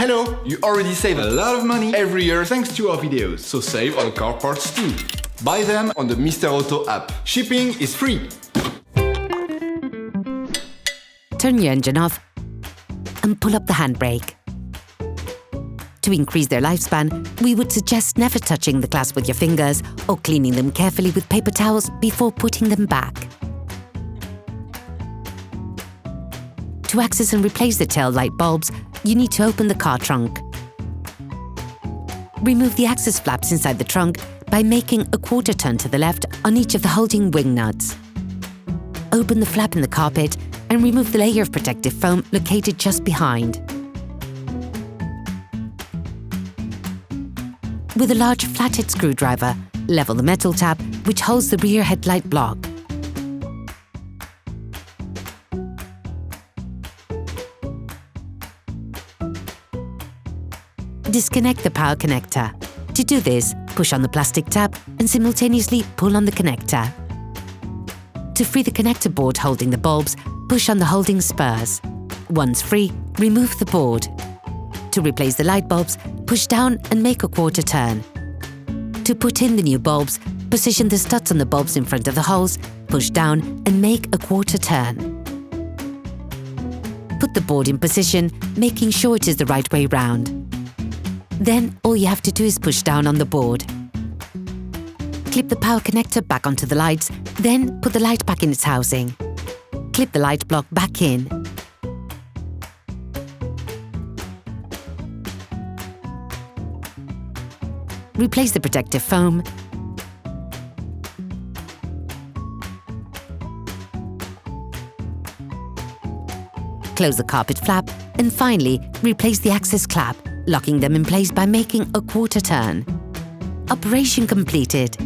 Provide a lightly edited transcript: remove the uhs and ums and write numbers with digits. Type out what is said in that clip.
Hello! You already save a lot of money every year thanks to our videos, so save on car parts too. Buy them on the Mr. Auto app. Shipping is free. Turn your engine off and pull up the handbrake. To increase their lifespan, we would suggest never touching the glass with your fingers or cleaning them carefully with paper towels before putting them back. To access and replace the tail light bulbs, you need to open the car trunk. Remove the access flaps inside the trunk by making a quarter turn to the left on each of the holding wing nuts. Open the flap in the carpet and remove the layer of protective foam located just behind. With a large flathead screwdriver, level the metal tab which holds the rear headlight block. Disconnect the power connector. To do this, push on the plastic tab and simultaneously pull on the connector. To free the connector board holding the bulbs, push on the holding spurs. Once free, remove the board. To replace the light bulbs, push down and make a quarter turn. To put in the new bulbs, position the studs on the bulbs in front of the holes, push down and make a quarter turn. Put the board in position, making sure it is the right way round. Then all you have to do is push down on the board. Clip the power connector back onto the lights, then put the light back in its housing. Clip the light block back in. Replace the protective foam. Close the carpet flap and finally replace the access clamp, locking them in place by making a quarter turn. Operation completed.